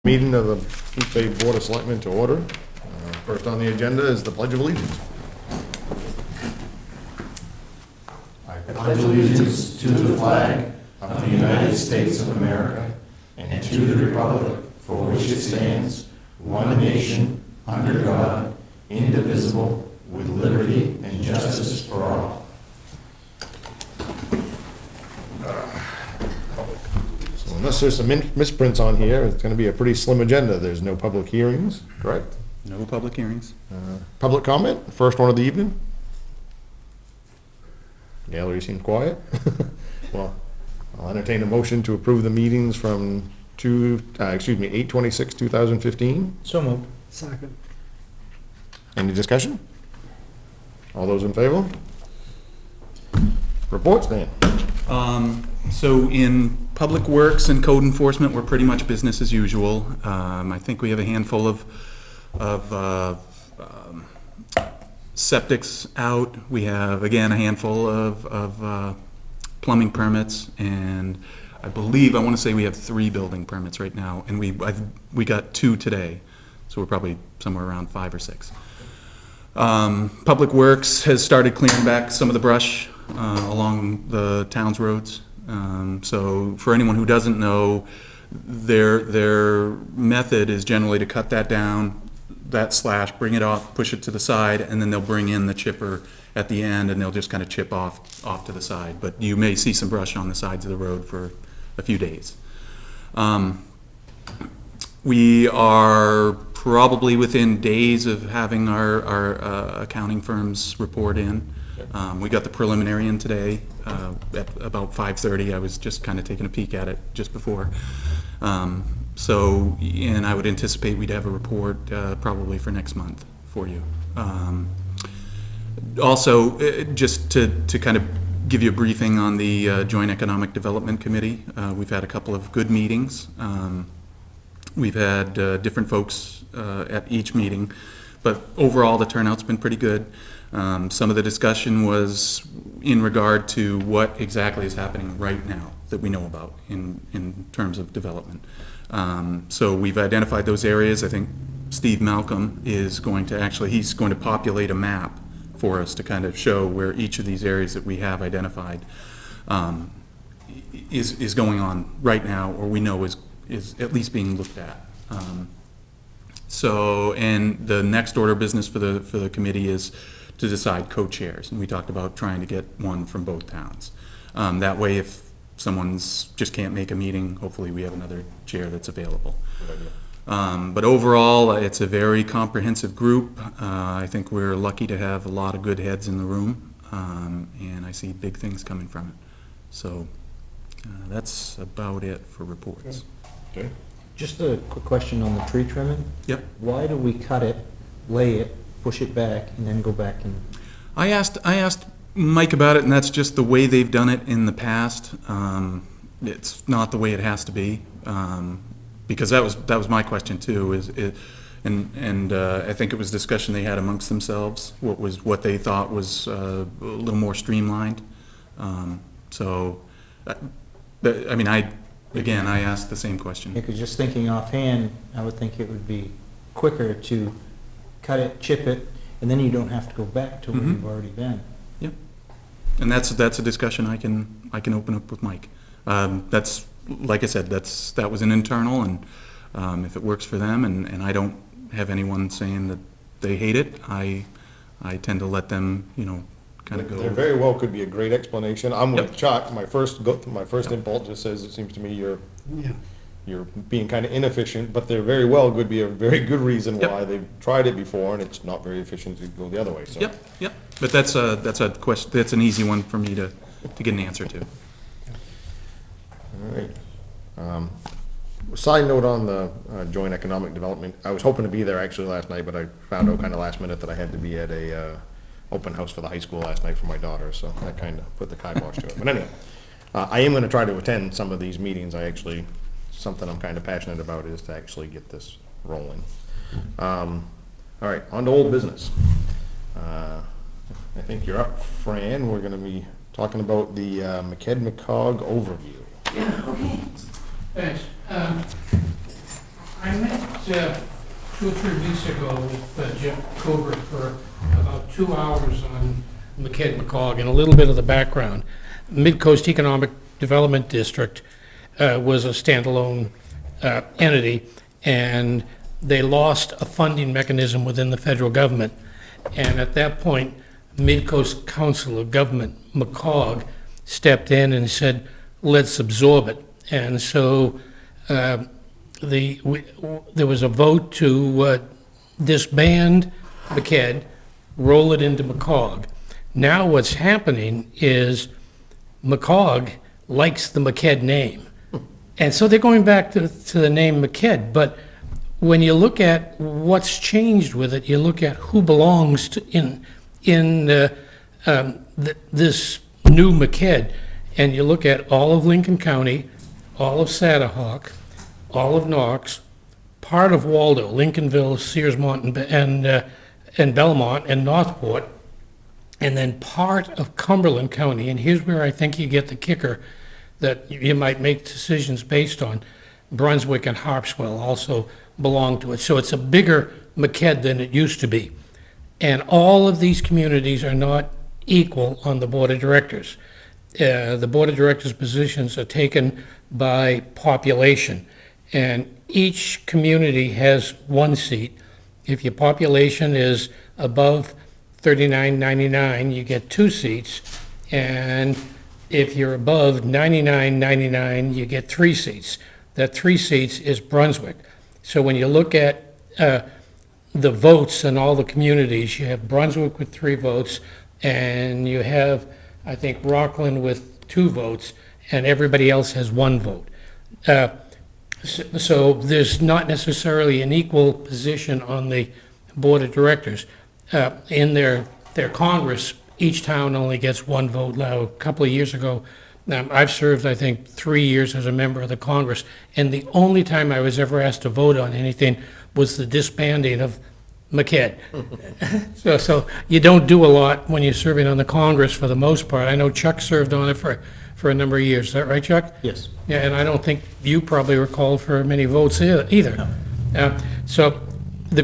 Meeting of the Boothbay Board of Selectmen to order. First on the agenda is the Pledge of Allegiance. I pledge allegiance to the flag of the United States of America and to the republic for which it stands, one nation, under God, indivisible, with liberty and justice for all. So unless there's some misprints on here, it's going to be a pretty slim agenda. There's no public hearings, correct? No public hearings. Public comment, first one of the evening. Gallery seems quiet. Well, I'll entertain a motion to approve the meetings from 8/26/2015. So moved. Second. Any discussion? All those in favor? Reports, Dan. So in Public Works and Code Enforcement, we're pretty much business as usual. I think we have a handful of septics out. We have, again, a handful of plumbing permits, and I want to say we have 3 building permits right now, and we got 2 today, so we're probably somewhere around 5 or 6. Public Works has started clearing back some of the brush along the town's roads. So for anyone who doesn't know, their method is generally to cut that down, that slash, bring it off, push it to the side, and then they'll bring in the chipper at the end, and they'll just kind of chip off to the side. But you may see some brush on the sides of the road for a few days. We are probably within days of having our accounting firms report in. We got the preliminary in today at about 5:30. I was just kind of taking a peek at it just before. And I would anticipate we'd have a report probably for next month for you. Also, just to kind of give you a briefing on the Joint Economic Development Committee, we've had a couple of good meetings. We've had different folks at each meeting, but overall the turnout's been pretty good. Some of the discussion was in regard to what exactly is happening right now that we know about in terms of development. So we've identified those areas. I think Steve Malcolm is going to he's going to populate a map for us to kind of show where each of these areas that we have identified is going on right now, or we know is at least being looked at. And the next order of business for the committee is to decide co-chairs, and we talked about trying to get one from both towns. That way, if someone's just can't make a meeting, hopefully we have another chair that's available. But overall, it's a very comprehensive group. I think we're lucky to have a lot of good heads in the room, and I see big things coming from it. So that's about it for reports. Okay. Just a quick question on the tree trimming. Yep. Why do we cut it, lay it, push it back, and then go back and... I asked Mike about it, and that's just the way they've done it in the past. It's not the way it has to be, because that was my question too. I think it was discussion they had amongst themselves. What they thought was a little more streamlined. I asked the same question. Because just thinking offhand, I would think it would be quicker to cut it, chip it, and then you don't have to go back to where you've already been. Yep. And that's a discussion I can open up with Mike. That's, like I said, that was an internal, and if it works for them, and I don't have anyone saying that they hate it, I tend to let them, kind of go. There very well could be a great explanation. I'm with Yep. Chuck. My first impulse just says, it seems to me you're being kind of inefficient, but there very well could be a very good reason Yep. why they've tried it before and it's not very efficient to go the other way. So. Yep. But that's a question. That's an easy one for me to get an answer to. All right. Side note on the Joint Economic Development, I was hoping to be there actually last night, but I found out kind of last minute that I had to be at a open house for the high school last night for my daughter, so that kind of put the kibosh to it. But anyway, I am going to try to attend some of these meetings. Something I'm kind of passionate about is to actually get this rolling. All right, on to old business. I think you're up, Fran. We're going to be talking about the McCog overview. Yeah, okay. Thanks. I'm 2 or 3 weeks ago with Jeff Cooper for about 2 hours on McKed McCog, and a little bit of the background. Mid-Coast Economic Development District was a standalone entity, and they lost a funding mechanism within the federal government. And at that point, Mid-Coast Council of Government, McCog, stepped in and said, let's absorb it. And so there was a vote to disband McKed, roll it into McCog. Now what's happening is McCog likes the McKed name. And so they're going back to the name McKed. But when you look at what's changed with it, you look at who belongs to in this new McKed, and you look at all of Lincoln County, all of Sadahawk, all of Knox, part of Waldo, Lincolnville, Searsmont, and Belmont, and Northport, and then part of Cumberland County. And here's where I think you get the kicker that you might make decisions based on. Brunswick and Harpswell also belong to it. So it's a bigger McKed than it used to be. And all of these communities are not equal on the Board of Directors. The Board of Directors positions are taken by population, and each community has 1 seat. If your population is above 3999, you get 2 seats, and if you're above 9999, you get 3 seats. That 3 seats is Brunswick. So when you look at the votes in all the communities, you have Brunswick with 3 votes, and you have, I think, Rockland with 2 votes, and everybody else has 1 vote. So there's not necessarily an equal position on the Board of Directors. In their Congress, each town only gets 1 vote. Now, a couple of years ago, I've served, I think, 3 years as a member of the Congress, and the only time I was ever asked to vote on anything was the disbanding of McKed. So you don't do a lot when you're serving on the Congress for the most part. I know Chuck served on it for a number of years. Is that right, Chuck? Yes. Yeah, and I don't think you probably were called for many votes either. No. So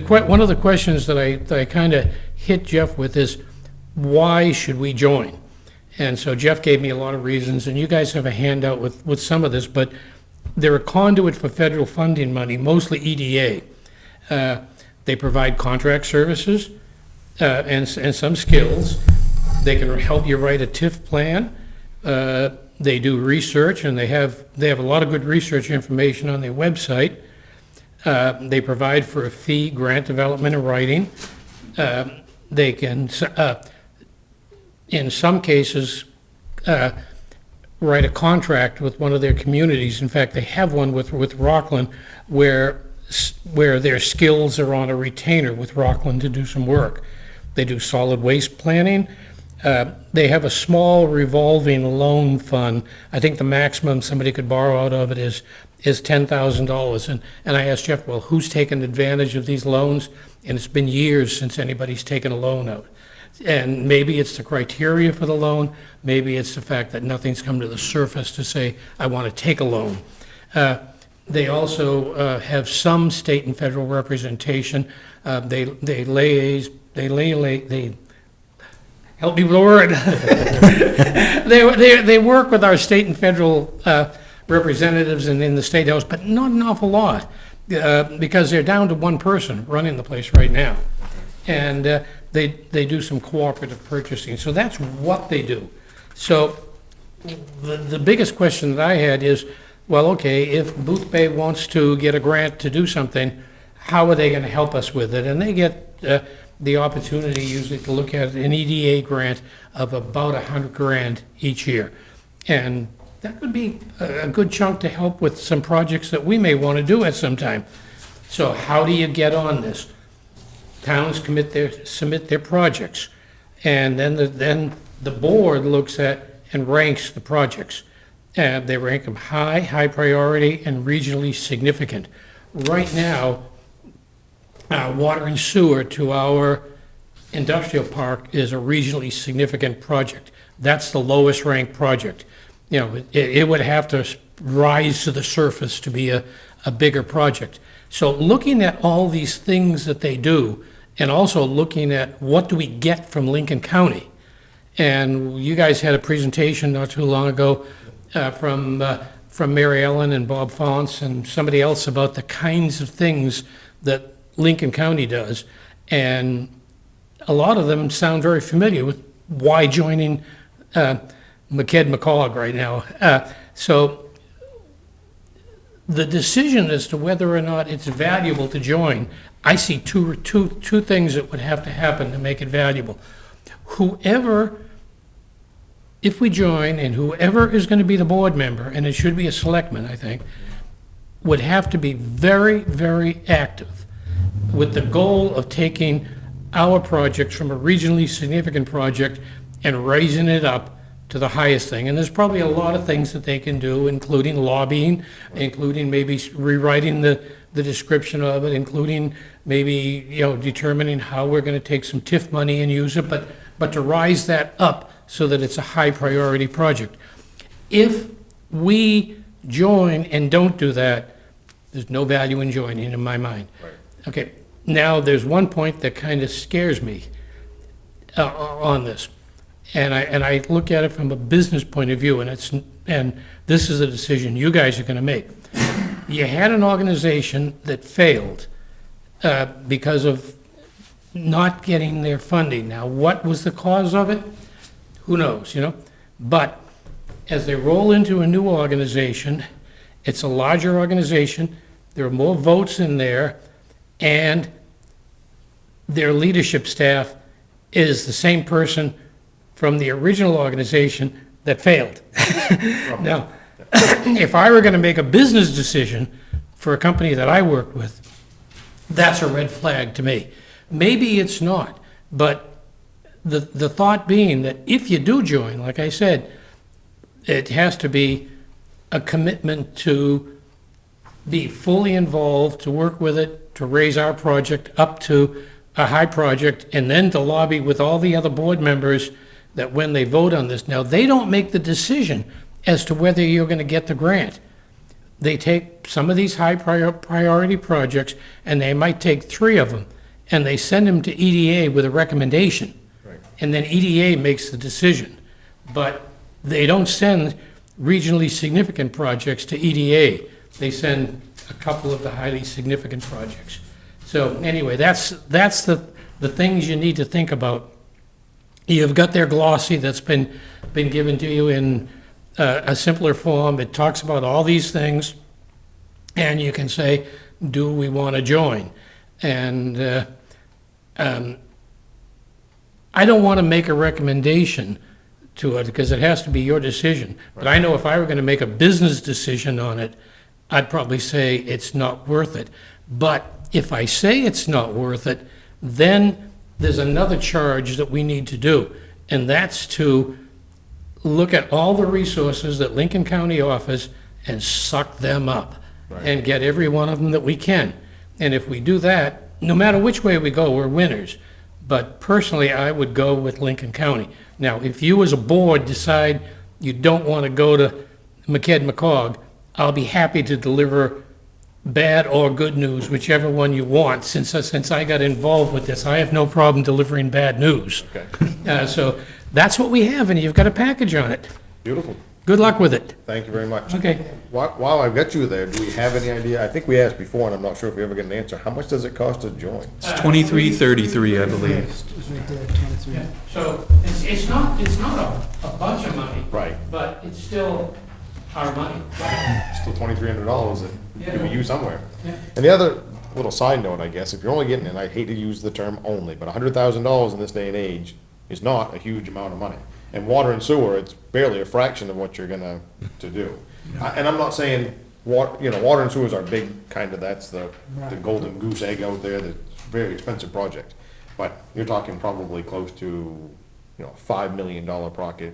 one of the questions that I kind of hit Jeff with is, why should we join? And so Jeff gave me a lot of reasons, and you guys have a handout with some of this, but they're a conduit for federal funding money, mostly EDA. They provide contract services and some skills. They can help you write a TIF plan. They do research, and they have a lot of good research information on their website. They provide for a fee, grant development, and writing. They can, in some cases, write a contract with one of their communities. In fact, they have one with Rockland where their skills are on a retainer with Rockland to do some work. They do solid waste planning. They have a small revolving loan fund. I think the maximum somebody could borrow out of it is $10,000. And I asked Jeff, well, who's taken advantage of these loans? And it's been years since anybody's taken a loan out. And maybe it's the criteria for the loan. Maybe it's the fact that nothing's come to the surface to say, I want to take a loan. They also have some state and federal representation. They help me with the word. They work with our state and federal representatives and in the State House, but not an awful lot, because they're down to 1 person running the place right now. And they do some cooperative purchasing. So that's what they do. So the biggest question that I had is, well, okay, if Boothbay wants to get a grant to do something, how are they going to help us with it? And they get the opportunity usually to look at an EDA grant of about $100,000 each year. And that would be a good chunk to help with some projects that we may want to do at some time. So how do you get on this? Towns submit their projects, and then the board looks at and ranks the projects. They rank them high priority, and regionally significant. Right now, water and sewer to our industrial park is a regionally significant project. That's the lowest ranked project. It would have to rise to the surface to be a bigger project. So looking at all these things that they do, and also looking at what do we get from Lincoln County. And you guys had a presentation not too long ago from Mary Ellen and Bob Fonce and somebody else about the kinds of things that Lincoln County does. And a lot of them sound very familiar with why joining McKed-McCog right now. So the decision as to whether or not it's valuable to join, I see two things that would have to happen to make it valuable. Whoever, if we join, and whoever is going to be the board member, and it should be a selectman, I think, would have to be very, very active with the goal of taking our project from a regionally significant project and raising it up to the highest thing. And there's probably a lot of things that they can do, including lobbying, including maybe rewriting the description of it, including maybe, determining how we're going to take some TIF money and use it, but to rise that up so that it's a high priority project. If we join and don't do that, there's no value in joining in my mind. Right. Okay, now there's one point that kind of scares me on this. And I look at it from a business point of view, and this is a decision you guys are going to make. You had an organization that failed because of not getting their funding. Now, what was the cause of it? Who knows, But as they roll into a new organization, it's a larger organization, there are more votes in there, and their leadership staff is the same person from the original organization that failed. Now, if I were going to make a business decision for a company that I worked with, that's a red flag to me. Maybe it's not, but the thought being that if you do join, like I said, it has to be a commitment to be fully involved, to work with it, to raise our project up to a high project, and then to lobby with all the other board members that when they vote on this, now, they don't make the decision as to whether you're going to get the grant. They take some of these high priority projects, and they might take 3 of them, and they send them to EDA with a recommendation. Right. And then EDA makes the decision. But they don't send regionally significant projects to EDA. They send a couple of the highly significant projects. So anyway, that's the things you need to think about. You've got their glossy that's been given to you in a simpler form. It talks about all these things, and you can say, do we want to join? And I don't want to make a recommendation to it because it has to be your decision. But I know if I were going to make a business decision on it, I'd probably say it's not worth it. But if I say it's not worth it, then there's another charge that we need to do, and that's to look at all the resources that Lincoln County offers and suck them up and get every one of them that we can. And if we do that, no matter which way we go, we're winners. But personally, I would go with Lincoln County. Now, if you as a board decide you don't want to go to McKed-McCog, I'll be happy to deliver bad or good news, whichever one you want. Since I got involved with this, I have no problem delivering bad news. Okay. So that's what we have, and you've got a package on it. Beautiful. Good luck with it. Thank you very much. Okay. While I've got you there, do we have any idea? I think we asked before, and I'm not sure if we ever get an answer. How much does it cost to join? It's 2333, I believe. It's right there, 23. Yeah. So it's not a bunch of money. Right. But it's still our money. Still $2,300 that could be used somewhere. Yeah. And the other little side note, I guess, if you're only getting, and I hate to use the term only, but $100,000 in this day and age is not a huge amount of money. And water and sewer, it's barely a fraction of what you're gonna to do. And I'm not saying water and sewer is our big kind of, that's the golden goose egg out there, that's a very expensive project. But you're talking probably close to, $5 million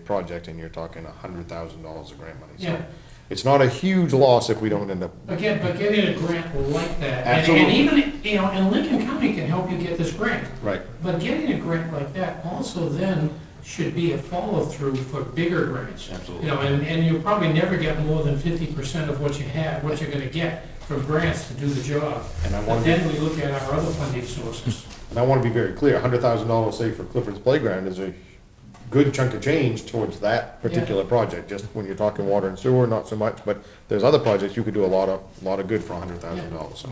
project, and you're talking $100,000 of grant money. So Yeah. it's not a huge loss if we don't end up. But getting a grant like that, Absolutely. and even, and Lincoln County can help you get this grant. Right. But getting a grant like that also then should be a follow-through for bigger grants. Absolutely. And you'll probably never get more than 50% of what you have, what you're gonna get for grants to do the job. And I But want to, then we look at our other funding sources. and I want to be very clear, $100,000, say, for Clifford's Playground is a good chunk of change towards that particular project. Just when you're talking water and sewer, not so much, but there's other projects you could do a lot of good for $100,000, so.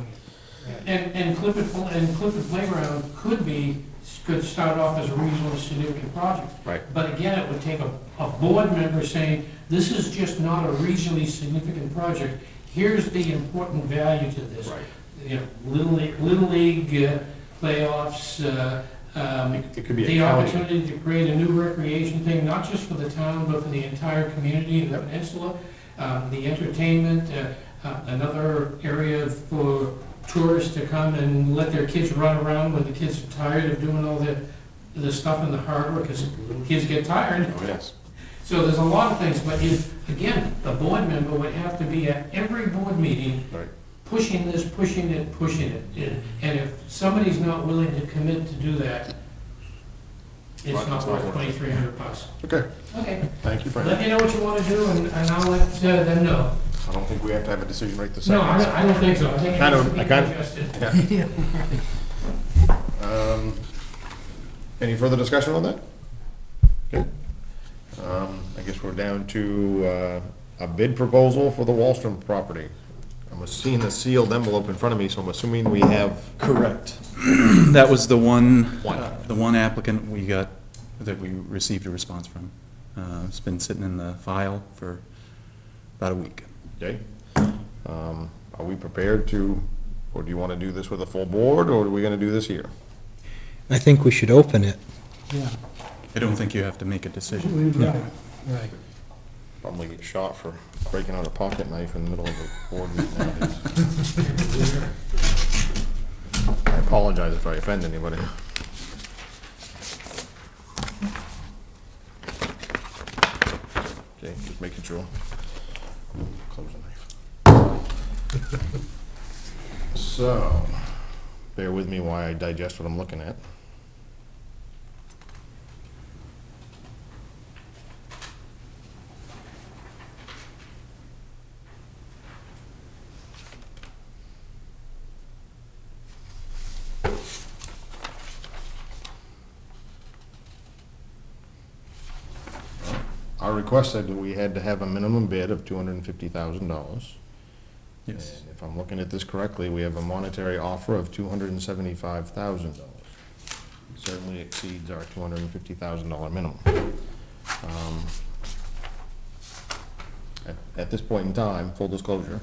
And Clifford Playground could start off as a reasonably significant project. Right. But again, it would take a board member saying, this is just not a regionally significant project. Here's the important value to this. Right. You know, Little League playoffs, It could be the a county. opportunity to create a new recreation thing, not just for the town, but for the entire community in the peninsula. The entertainment, another area for tourists to come and let their kids run around when the kids are tired of doing all the stuff in the harbor, because kids get tired. Oh, yes. So there's a lot of things, but again, the board member would have to be at every board meeting Right. pushing this, pushing it. And if somebody's not willing to commit to do that, it's Right, not it's not worth worth it. $2,300. Okay, Okay, thank you, Frank. let me know what you want to do, and I'll let them know. I don't think we have to have a decision right this No, second. I don't think so. I think it Kind has of- to be I kind of- digested. Yeah. Any further discussion on that? Okay. I guess we're down to a bid proposal for the Wallstrom property. I'm seeing the sealed envelope in front of me, so I'm assuming we have, Correct. That was the one, One. the one applicant we got, that we received a response from. It's been sitting in the file for about a week. okay? Are we prepared to, or do you want to do this with a full board, or are we going to do this here? I think we should open it. I don't think you have to make a decision. Right. Probably get shot for breaking out a pocket knife in the middle of a board meeting nowadays. I apologize if I offend anybody. Okay, just making sure. Close the knife. So, bear with me while I digest what I'm looking at. Our request said that we had to have a minimum bid of $250,000. Yes. And if I'm looking at this correctly, we have a monetary offer of $275,000. Certainly exceeds our $250,000 minimum. At this point in time, full disclosure,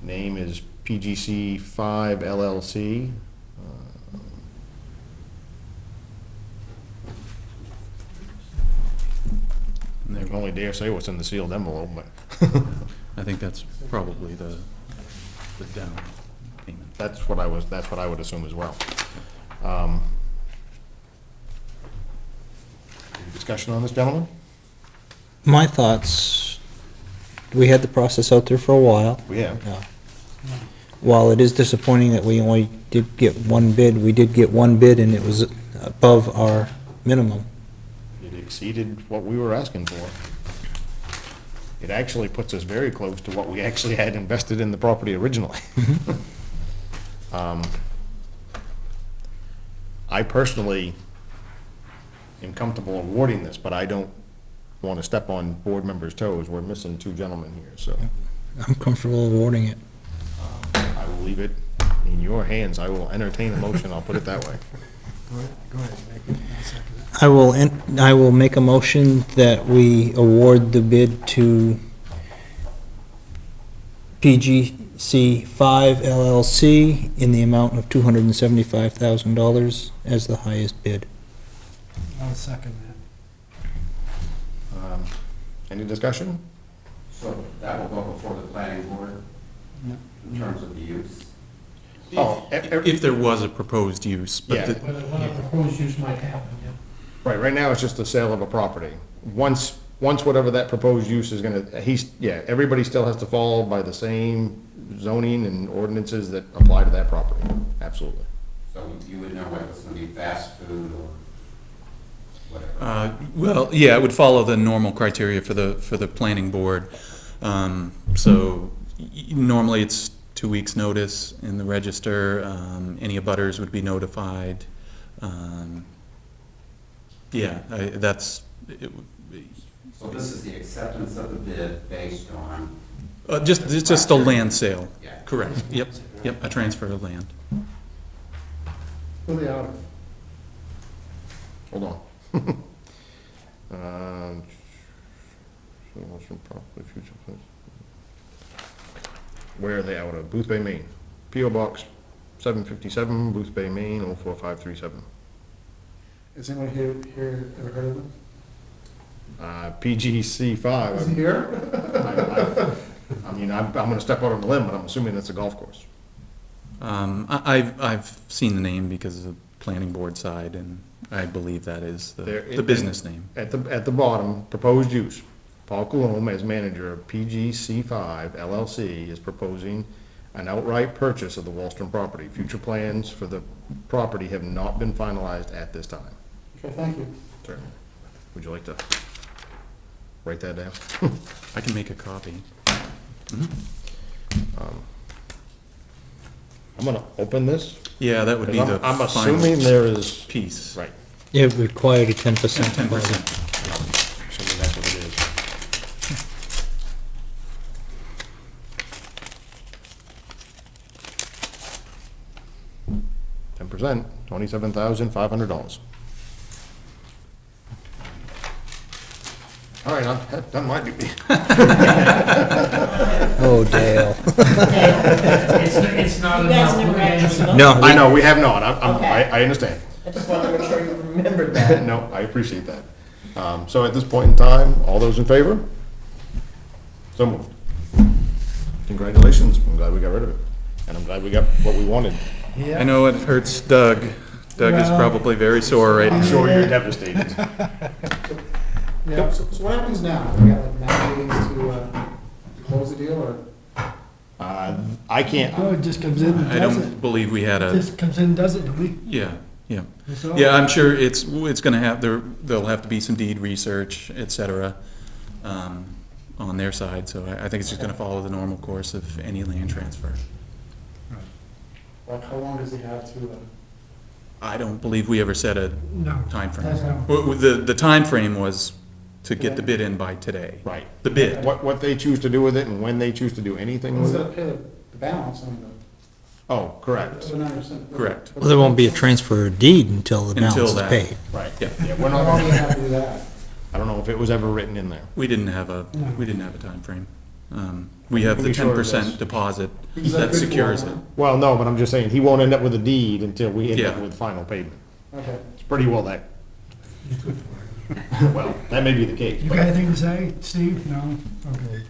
name is PGC 5 LLC. And I there- can only dare say what's in the sealed envelope, but I think that's probably the down payment. that's what I would assume as well. Any discussion on this, gentlemen? My thoughts, we had the process out there for a while. We have. While it is disappointing that we only did get one bid, we did get one bid and it was above our minimum. It exceeded what we were asking for. It actually puts us very close to what we actually had invested in the property originally. I personally am comfortable awarding this, but I don't want to step on board members' toes. We're missing two gentlemen here, so I'm comfortable awarding it. I will leave it in your hands. I will entertain a motion, I'll put it that way. Go ahead, make it, I'll second it. I will make a motion that we award the bid to PGC 5 LLC in the amount of $275,000 as the highest bid. I'll second that. Any discussion? So that will go before the planning board in terms of the use? Oh, If there was a proposed use, Yeah. but When a proposed use might happen, yeah. right now it's just the sale of a property. Once whatever that proposed use is gonna, everybody still has to follow by the same zoning and ordinances that apply to that property. Absolutely. So you would know whether it's going to be fast food or whatever? well, yeah, it would follow the normal criteria for the planning board. So Normally, it's 2 weeks' notice in the register. Any abutters would be notified. Yeah, that's, So this is the acceptance of the bid based on, just a land sale. yeah. Correct, yep, a transfer of land. Who are they out of? Hold on. Where are they out of? Boothbay, Maine. P.O. Box 757, Boothbay, Maine, 04537. Has anyone here ever heard of them? PGC 5. Is he here? I mean, I'm gonna step out on a limb, but I'm assuming it's a golf course. I've seen the name because of the planning board side, and I believe that is the business name. At the bottom, proposed use. Paul Coulombe, as manager of PGC5 LLC, is proposing an outright purchase of the Wallstrom property. Future plans for the property have not been finalized at this time. Okay, thank you. Certainly. Would you like to write that down? I can make a copy. I'm gonna open this. Yeah, that would be the I'm final assuming there is, piece. right, It required a 10%. 10%. assuming that's what it is. 10%, $27,500. All right, that might be me. Oh, Dale. It's not You guys never actually No, I know, we have not, Okay. I understand. I just wanted to make sure you remembered that. No, I appreciate that. So at this point in time, all those in favor? So moved. Congratulations, I'm glad we got rid of it, and I'm glad we got what we wanted. I know it hurts Doug. Doug is probably very sore right I'm now. sure you're devastated. Yeah, so what happens now? We got like 9 days to close the deal, or? I can't, No, it just comes in and I does don't it. believe we had a, Just comes in and does it, do we? yeah. That's all. Yeah, I'm sure it's gonna have, there'll have to be some deed research, et cetera, on their side, so I think it's just gonna follow the normal course of any land transfer. Like, how long does he have to, I don't believe we ever set a No. timeframe. No. The timeframe was to get the bid in by today. right. The bid, What they choose to do with it and when they choose to do anything who's with gonna it? pay the balance on Oh, correct, the 9%? correct. Well, there won't be a transfer of deed until the balance Until is that. paid. right. Yeah. Yeah, we're How not, long do you have to do that? I don't know if it was ever written in there. We didn't have a timeframe. We have the Pretty sure it 10% was. deposit Is that that good secures for it. him? Well, no, but I'm just saying, he won't end up with a deed until we end up Yeah. with final payment. Okay. It's pretty well that, well, that may be the case. You but- got anything to say, Steve? No? Okay.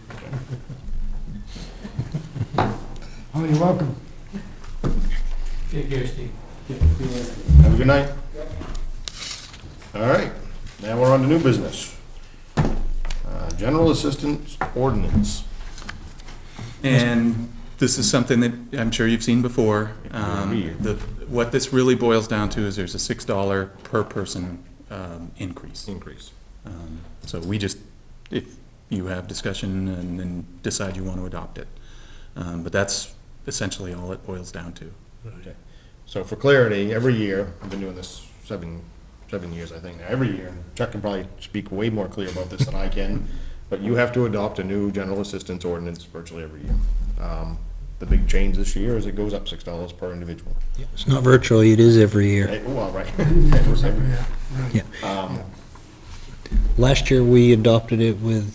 Oh, you're welcome. Take care, Steve. Have a good night. All right, now we're on to new business. General Assistance Ordinance. And this is something that I'm sure you've seen before. Every year. What this really boils down to is there's a $6 per person increase. Increase. So we just, if you have discussion and then decide you want to adopt it. But that's essentially all it boils down to. Okay. So for clarity, every year, I've been doing this seven years, I think, now. Every year, and Chuck can probably speak way more clear about this than I can, but you have to adopt a new general assistance ordinance virtually every year. The big change this year is it goes up $6 per individual. It's not virtually, it is every year. Well, right. Yeah. Last year, we adopted it with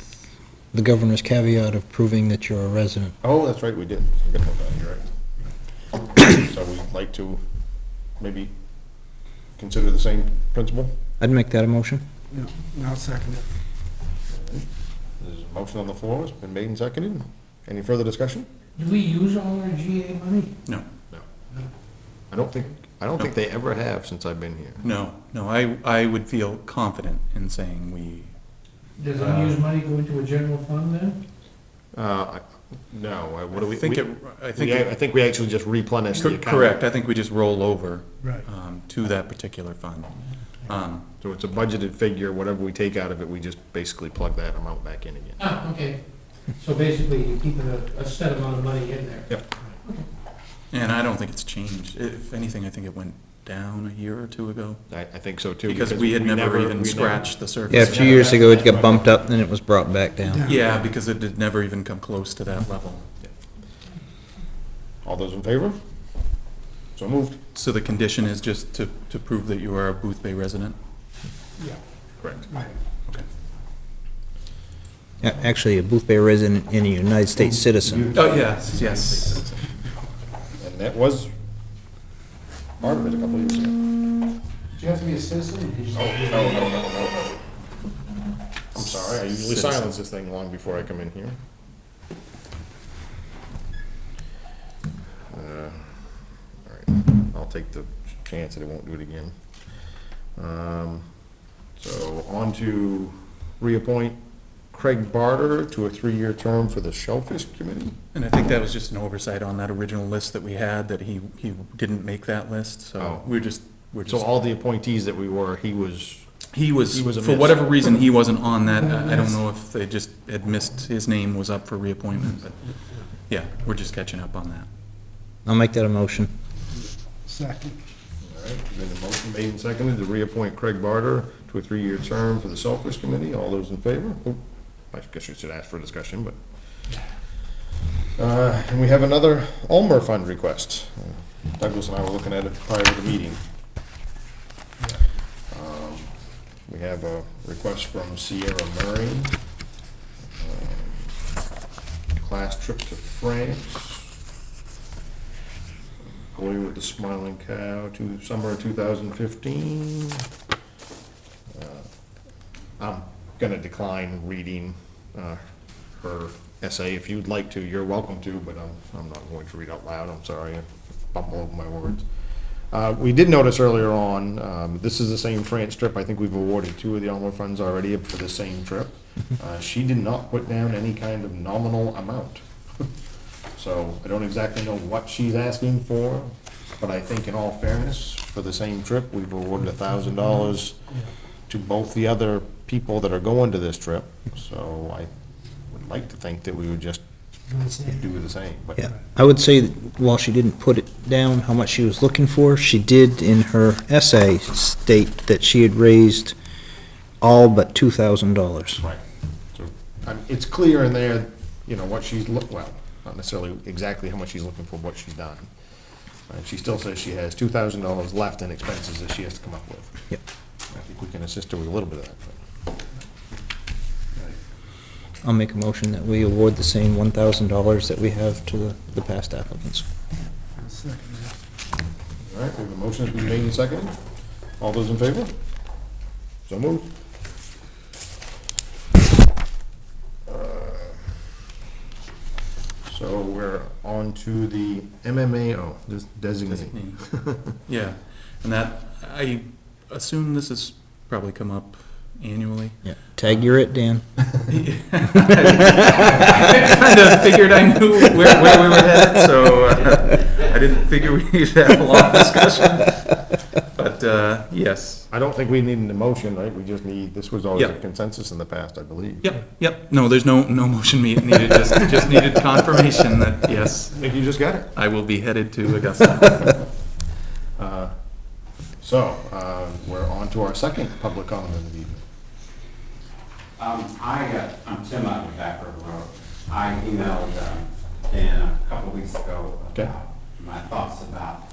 the governor's caveat of proving that you're a resident. Oh, that's right, we did. Forget about that, you're right. So we'd like to maybe consider the same principle? I'd make that a motion. Yeah, I'll second it. There's a motion on the floor, it's been made and seconded. Any further discussion? Do we use all our GA money? No, I don't think they ever have since I've been here. no, I would feel confident in saying we, Does unused money go into a general fund then? No, what do we? I think I think we actually just replenish the account. correct, I think we just roll over Right. to that particular fund. So it's a budgeted figure, whatever we take out of it, we just basically plug that amount back in again. Ah, okay. So basically, you're keeping a set amount of money in there. Yep. And I don't think it's changed. If anything, I think it went down a year or two ago. I think so too. Because we had never even scratched the surface. Yeah, a few years ago, it got bumped up, then it was brought back down. Yeah, because it had never even come close to that level. All those in favor? So moved. So the condition is just to prove that you are a Boothbay resident? Yeah, Correct. right. Yeah, actually, a Boothbay resident and a United States citizen. Oh, yes, yes. And that was part of it a couple years ago. Do you have to be a citizen? or did you just- No. I'm sorry, I usually Citizen. silence this thing long before I come in here. All right, I'll take the chance that it won't do it again. So on to reappoint Craig Barter to a 3-year term for the Shellfish Committee. And I think that was just an oversight on that original list that we had, that he didn't make that list, so Oh. we're just, So all the appointees that we were, he was he was, he was a for miss. whatever reason, he wasn't on that. I don't know if they just had missed, his name was up for reappointment, but, yeah, we're just catching up on that. I'll make that a motion. Second. All right, been a motion made and seconded to reappoint Craig Barter to a 3-year term for the Shellfish Committee. All those in favor? Oh, I guess you should ask for discussion, but. And we have another Ulmer Fund request. Douglas and I were looking at it prior to the meeting. We have a request from Sierra Murray. Class trip to France. Going with the Smiling Cow to summer of 2015. I'm gonna decline reading her essay. If you'd like to, you're welcome to, but I'm not going to read out loud. I'm sorry, I bumble over my words. We did notice earlier on, this is the same France trip. I think we've awarded 2 of the Ulmer funds already for the same trip. She did not put down any kind of nominal amount. So I don't exactly know what she's asking for, but I think in all fairness, for the same trip, we've awarded $1,000 to both the other people that are going to this trip. So I would like to think that we would just do the same, but. Yeah, I would say that while she didn't put it down how much she was looking for, she did in her essay state that she had raised all but $2,000. Right. So, it's clear in there, you know, what she's well, not necessarily exactly how much she's looking for, what she's done. She still says she has $2,000 left in expenses that she has to come up with. Yep. I think we can assist her with a little bit of that, but. I'll make a motion that we award the same $1,000 that we have to the past applicants. I'll second that. All right, we have a motion that's been made and seconded. All those in favor? So moved. So we're on to the MMAO, this designate. Yeah, and that, I assume this has probably come up annually. Yeah, tag you're it, Dan. I kind of figured I knew where we were headed, so I didn't figure we'd have a long discussion. But, yes. I don't think we need an emotion, right? We just need, this was always a Yep. consensus in the past, I believe. Yep. No, there's no motion needed, just needed confirmation that, yes, I think you just got it. I will be headed to Augusta. So, we're on to our second public comment of the evening. I'm Tim out of Back River Road. I emailed Dan a couple of weeks ago Okay. about my thoughts about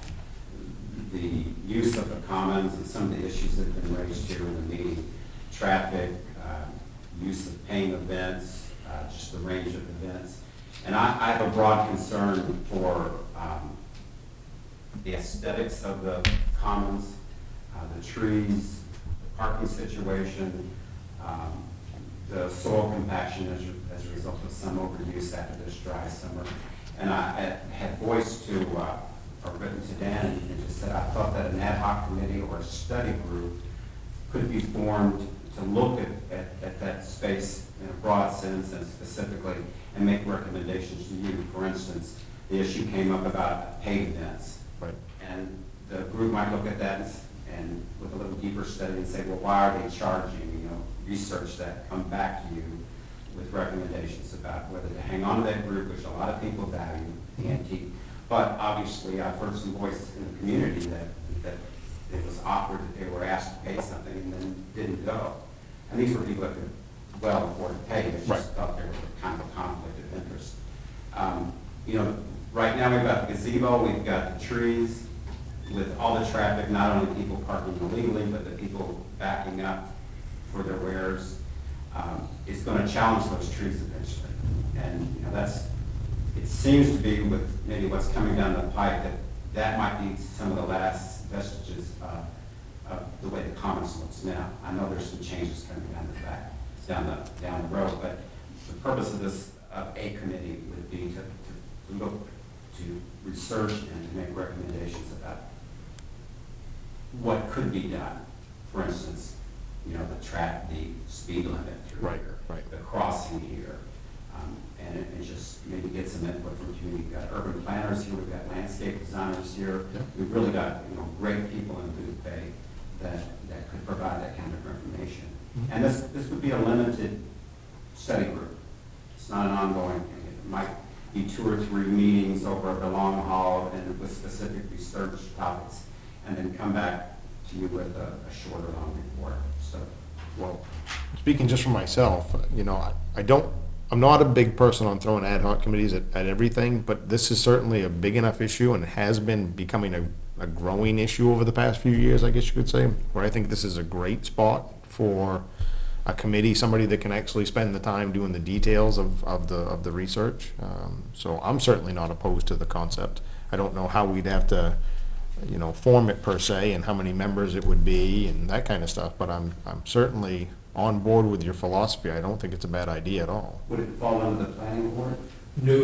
the use of the commons and some of the issues that have been raised here in the meeting. Traffic, use of paying events, just the range of events. And I have a broad concern for the aesthetics of the commons, the trees, the parking situation, the soil compaction as a result of some overuse after this dry summer. And I had voiced to, or written to Dan, and just said I thought that an ad hoc committee or a study group could be formed to look at that space in a broad sense and specifically, and make recommendations to you. For instance, the issue came up about paid events. Right. And the group might look at that and with a little deeper study and say, well, why are they charging? You know, research that, come back to you with recommendations about whether to hang on to that group, which a lot of people value, the antique. But obviously, I've heard some voices in the community that it was awkward that they were asked to pay something and then didn't go. And these were people that could well afford to pay, but Right. just thought there was kind of a conflict of interest. You know, right now we've got the gazebo, we've got the trees, with all the traffic, not only people parking illegally, but the people backing up for their wares. It's gonna challenge those trees eventually. And, you know, it seems to be with maybe what's coming down the pipe, that might be some of the last vestiges of the way the commons looks now. I know there's some changes coming down the road, but the purpose of this, a committee would be to look, to research and to make recommendations about what could be done. For instance, you know, the speed limit through Right, here, right. the crossing here, and just maybe get some input from community. We've got urban planners here, we've got landscape designers here. Yeah. We've really got, you know, great people in Boothbay that could provide that kind of information. Mm-hmm. And this would be a limited study group. It's not an ongoing thing. It might be 2 or 3 meetings over the long haul and with specific research topics, and then come back to you with a shorter long report. So, Well, speaking just for myself, you know, I'm not a big person on throwing ad hoc committees at everything, but this is certainly a big enough issue and has been becoming a growing issue over the past few years, I guess you could say, where I think this is a great spot for a committee, somebody that can actually spend the time doing the details of the research. So I'm certainly not opposed to the concept. I don't know how we'd have to, you know, form it per se and how many members it would be and that kind of stuff, but I'm certainly on board with your philosophy. I don't think it's a bad idea at all. would it fall under the planning board? No.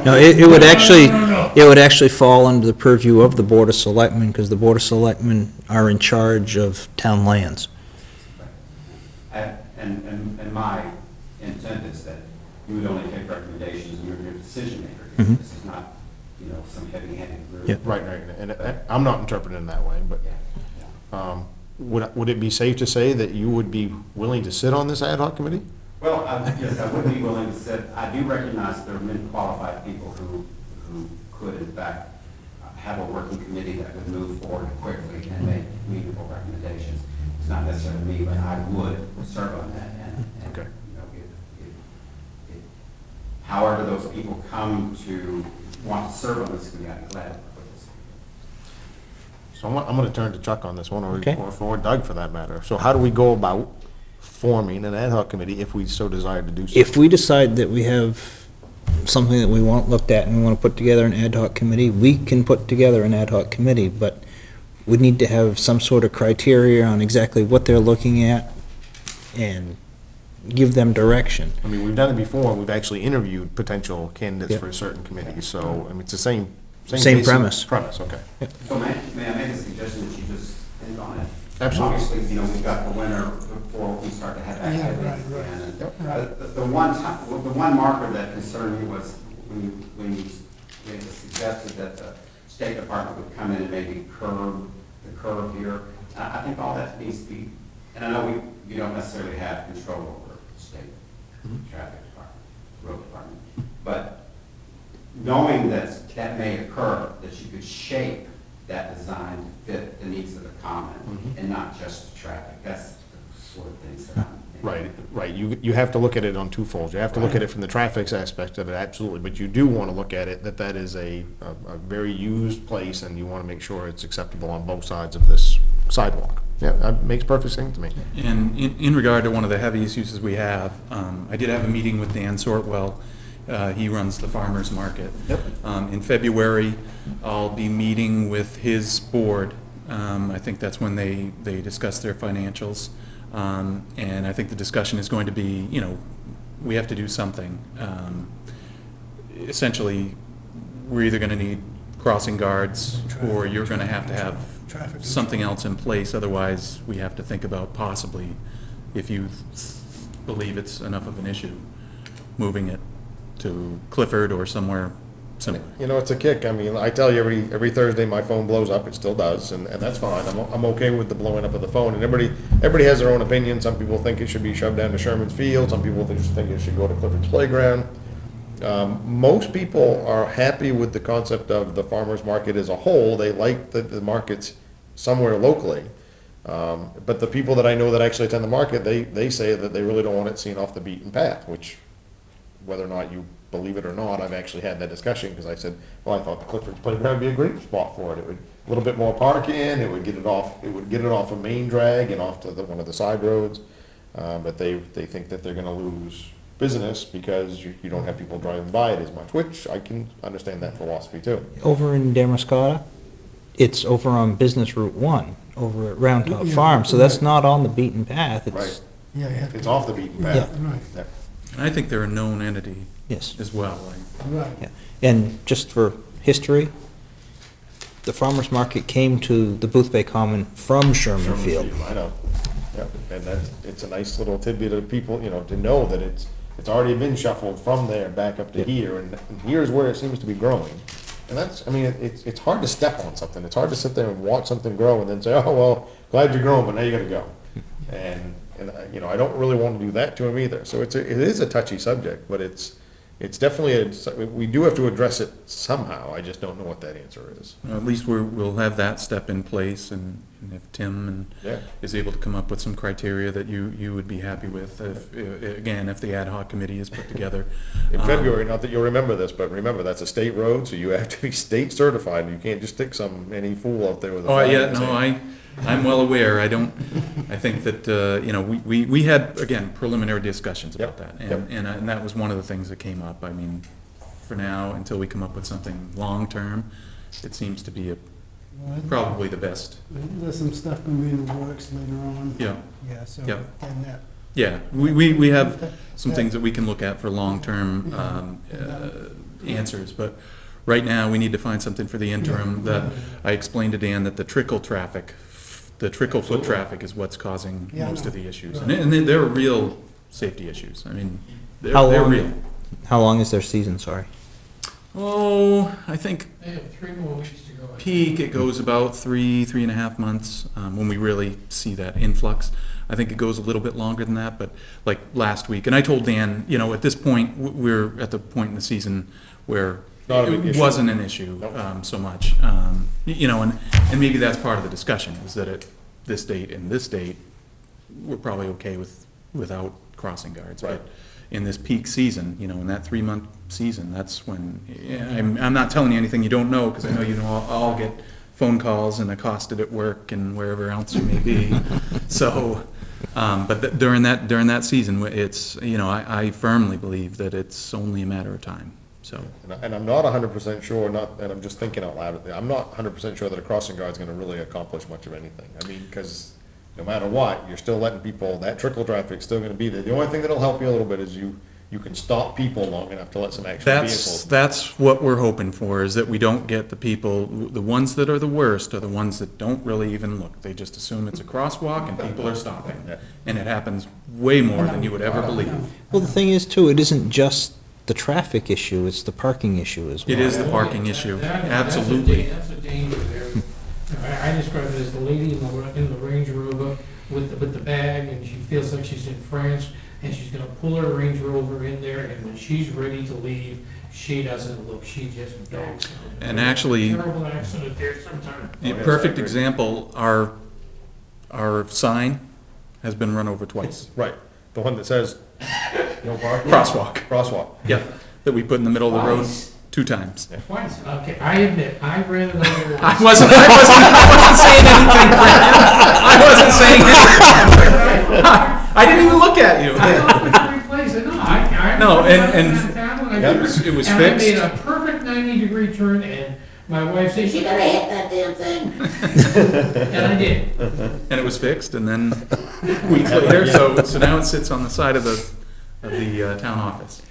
No, it would actually fall under the purview of the Board of Selectmen, because the Board of Selectmen are in charge of town lands. And my intent is that you would only take recommendations and you're your decision maker. Mhm. This is not, you know, some heavy-handed group. Yeah. Right, and I'm not interpreting it that way, but Yeah. would it be safe to say that you would be willing to sit on this ad hoc committee? Well, yes, I would be willing to sit. I do recognize there are many qualified people who could in fact have a working committee that would move forward quickly and make meaningful recommendations. It's not necessarily me, but I would serve on that. And Okay. you know, however those people come to want to serve on this committee, I'd be glad to work with this. So I'm gonna turn to Chuck on this one, Okay. or Doug for that matter. So how do we go about forming an ad hoc committee if we so desire to do so? If we decide that we have something that we want looked at and we want to put together an ad hoc committee, we can put together an ad hoc committee, but we need to have some sort of criteria on exactly what they're looking at and give them direction. I mean, we've done it before, we've actually interviewed potential candidates Yeah. for certain committees, so, I mean, it's the same Same basic premise. Premise, okay. So may I make a suggestion that you just think on it? Absolutely. Obviously, you know, we've got the winter before we start to have Yeah, activities. right. And Right. the one marker that concerned me was when you suggested that the State Department would come in and maybe curb the curve here. I think all that needs to be, and I know you don't necessarily have control over the state traffic department, road department, but knowing that that may occur, that you could shape that design to fit the needs of the common and not just the traffic. That's the sort of things that I'm. Right, you have to look at it on two folds. You have to look at it from the traffic aspect of it, absolutely, but you do want to look at it that is a very used place, and you want to make sure it's acceptable on both sides of this sidewalk. Yeah, that makes perfect sense to me. And in regard to one of the heaviest uses we have, I did have a meeting with Dan Sortwell. He runs the farmer's market. Yep. In February, I'll be meeting with his board. I think that's when they discuss their financials. And I think the discussion is going to be, you know, we have to do something. Essentially, we're either going to need crossing guards, or you're going to have Traffic. something else in place. Otherwise, we have to think about possibly, if you believe it's enough of an issue, moving it to Clifford or somewhere similar. You know, it's a kick. I mean, I tell you, every Thursday, my phone blows up. It still does, and that's fine. I'm okay with the blowing up of the phone. And everybody has their own opinion. Some people think it should be shoved down to Sherman's Field. Some people think it should go to Clifford's Playground. Most people are happy with the concept of the farmer's market as a whole. They like the markets somewhere locally. But the people that I know that actually attend the market, they say that they really don't want it seen off the beaten path, which, whether or not you believe it or not, I've actually had that discussion, because I said, well, I thought the Clifford's Playground would be a great spot for it. It would, a little bit more parking, it would get it off a main drag and off to one of the side roads. But they think that they're gonna lose business because you don't have people driving by it as much, which I can understand that philosophy too. Over in Damascotta, it's over on Business Route 1, over at Round Top Yeah, Farm, so that's right. not on the beaten path. Right. It's, Yeah, you have It's to, off the beaten path. right, Yeah. And I think they're a known entity yes. as well. right. Yeah. And just for history, the farmer's market came to the Boothbay Common from Sherman Field. I know, yeah, and it's a nice little tidbit of people, to know that it's already been shuffled from there back up to here, and here's where it seems to be growing. And it's hard to step on something, it's hard to sit there and watch something grow and then say, oh, well, glad you're growing, but now you gotta go. And I don't really want to do that to him either, so it is a touchy subject, but it's definitely, we do have to address it somehow, I just don't know what that answer is. Well, at least we'll have that step in place, and if Tim Yeah. is able to come up with some criteria that you would be happy with, if the ad hoc committee is put together. In February, not that you'll remember this, but remember, that's a state road, so you have to be state certified, you can't just stick any fool out there with a Oh, flag. yeah, and no, say- I'm well aware. I think that, we had, again, preliminary discussions about Yep, that. yep. And that was one of the things that came up. I mean, for now, until we come up with something long-term, it seems to be Well, probably the best. there's some stuff gonna be in the works later on. Yeah, Yeah, so, Yeah. and that. yeah. We have some things that we can look at for long-term answers, but right now, we need to find something for the interim. That I explained to Dan that the trickle foot traffic is what's causing Yeah, I most of know. the issues. And they're real safety issues. I mean, they're How they're long- real. How long is their season, sorry? Oh, I think They have 3 more weeks to go. peak, it goes about 3.5 months, when we really see that influx. I think it goes a little bit longer than that, but like last week, and I told Dan, at this point, we're at the point in the season where Not a big it issue. wasn't an issue, Nope. so much. And maybe that's part of the discussion, is that at this date and this date, we're probably okay without crossing guards. Right. But in this peak season, in that 3-month season, that's when, I'm not telling you anything you don't know, because I know I'll get phone calls and accosted at work and wherever else you may be. So, but during that season, it's, I firmly believe that it's only a matter of time, so. And I'm not 100% sure, and I'm just thinking out loud, I'm not 100% sure that a crossing guard's gonna really accomplish much of anything. I mean, because no matter what, you're still letting people, that trickle traffic's still gonna be there. The only thing that'll help you a little bit is you can stop people long enough to let some actual vehicles. That's what we're hoping for, is that we don't get the people, the ones that are the worst are the ones that don't really even look. They just assume it's a crosswalk and people are stopping. Yeah. And it happens way more than you would ever believe. Well, the thing is too, it isn't just the traffic issue, it's the parking issue as well. It is the parking issue, That's a absolutely. That's a danger there. I describe it as the lady in the Range Rover with the bag, and she feels like she's in France, and she's gonna pull her Range Rover in there, and when she's ready to leave, she doesn't look, she just backs. And actually- Terrible accident there sometime. The Oh, yes, perfect I agree. example, our sign has been run over twice. Right, the one that says, no parking. Crosswalk. Crosswalk. Yep, that we put in the middle of the road Twice. 2 times. Twice, okay, I admit, I ran it over once. I wasn't saying anything, Fran. I wasn't saying anything. I didn't even look at you. I know it's a replace it, no, I. No, and- It It was And I made fixed. a perfect 90-degree turn, and my wife said, "You gotta hit that damn thing." And I did. And it was fixed, and then weeks later, so now it sits on the side of the town office.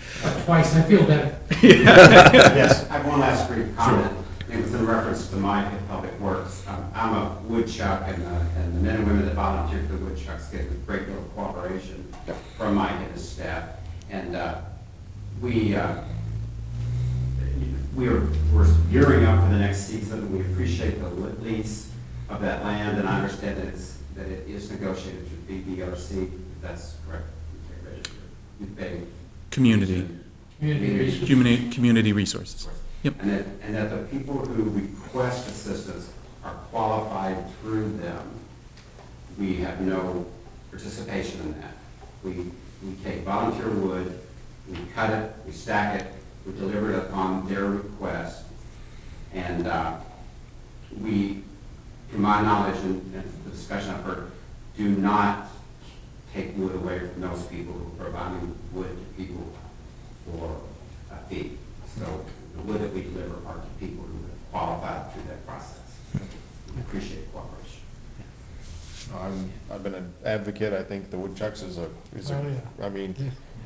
Twice, I feel better. Yes. I have one last brief comment. It was in reference to Mike at Public Works. I'm a woodchuck, and the men and women that volunteer for the woodchucks get a great deal of cooperation from Mike and his staff. And we're gearing up for the next season. We appreciate the lease of that land, and I understand that it is negotiated through BBRC, if that's correct. Boothbay. Community, community resources. Yep. And that the people who request assistance are qualified through them. We have no participation in that. We take volunteer wood, we cut it, we stack it, we deliver it upon their request, and we, to my knowledge and the discussion I've heard, do not take wood away from those people who are providing wood to people for a fee. So the wood that we deliver are to people who have qualified through that process. We appreciate cooperation. I've been an advocate. I think the woodchucks is Oh, yeah. I mean,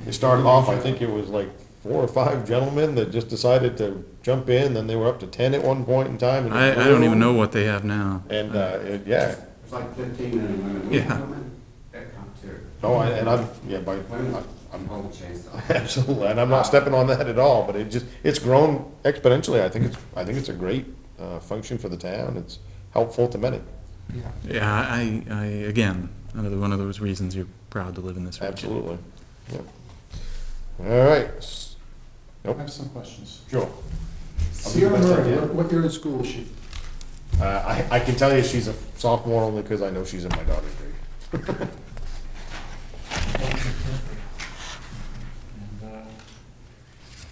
it started off, I think it was like 4 or 5 gentlemen that just decided to jump in, then they were up to 10 at one point in time. and I it don't even grew. know what they have now. And, yeah, There's like 15 men and women. Yeah. Women that come too. and I'm, yeah, Women, I'm, I'm holding chains. absolutely, and I'm not stepping on that at all, but it's grown exponentially. I think it's a great, function for the town. It's helpful to many. Yeah, I again, another one of those reasons you're proud to live in this region. Absolutely. Yep. All right. I have some questions. Sure. Sierra Murray, what year in school is she? I can tell you she's a sophomore only because I know she's in my daughter's grade.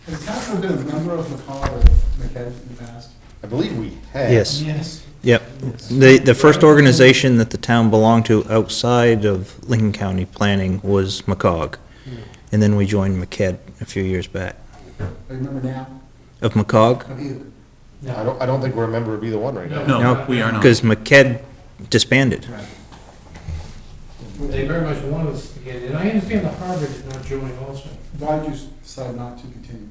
Has the town ever been a member of McCall or McKed in the past? I believe we have. Yes. Yes. Yep. The first organization that the town belonged to outside of Lincoln County Planning was McCog. And then we joined McKed a few years back. I remember now. Of McCog? Of either. I don't think we're a member of either one right now. No, we are not. Because McKed disbanded. Right. They very much want us to get it. I understand the Harvard did not join also. Why did you decide not to continue?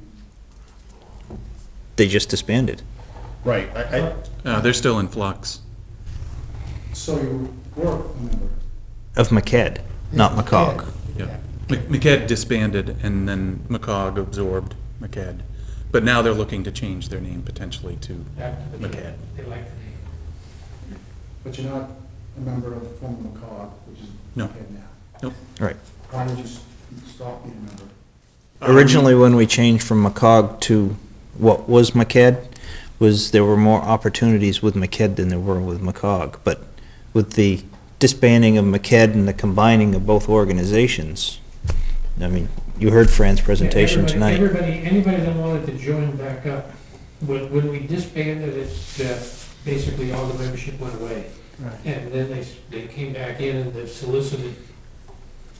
They just disbanded. Right. They're still in flux. So you were a member? Of McKed, not McCog. Yeah. McKed disbanded and then McCog absorbed McKed. But now they're looking to change their name potentially to After the McCad. They like the name. But you're not a member of the former McCog, which is No. McKed now? Nope. Right. Why did you stop being a member? Originally, when we changed from McCog to what was McKed, was there were more opportunities with McKed than there were with McCog. But with the disbanding of McKed and the combining of both organizations, I mean, you heard Fran's presentation Yeah, tonight. Anybody that wanted to join back up, when we disbanded it, basically all the membership went away. Right. And then they came back in and they've solicited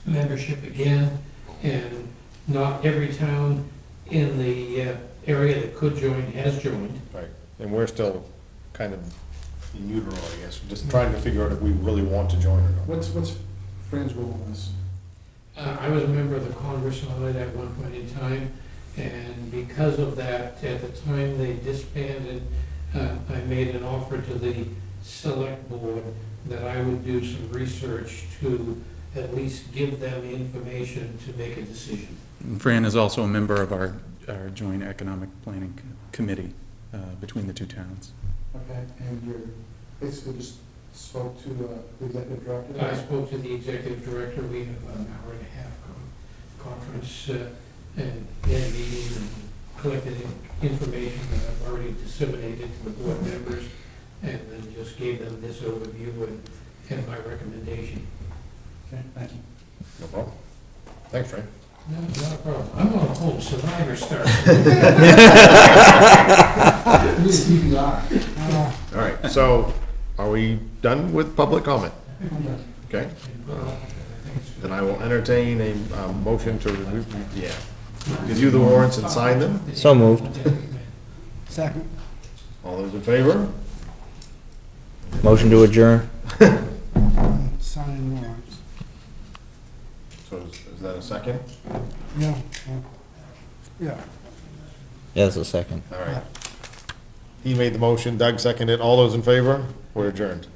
membership again, and not every town in the area that could join has joined. Right. And we're still kind of in utero, I guess, just trying to figure out if we really want to join or not. What's Fran's role in this? I was a member of the Congress on it at one point in time, and because of that, at the time they disbanded, I made an offer to the select board that I would do some research to at least give them information to make a decision. And Fran is also a member of our joint economic planning committee between the two towns. Okay, and you basically just spoke to the executive director? I spoke to the executive director, we had about an hour and a half conference and had a meeting and collected information that I've already disseminated to the board members, and then just gave them this overview and my recommendation. Okay, thank you. No problem. Thanks, Frank. No, not a problem. I'm on a home survivor star. All right, so are we done with public comment? Okay, then I will entertain a motion to review the warrants and sign them. So moved. Second. All those in favor? Motion to adjourn. Sign warrants. So is that a second? Yeah. Yeah. Yes, a second. All right. He made the motion, Doug seconded. All those in favor? We're adjourned.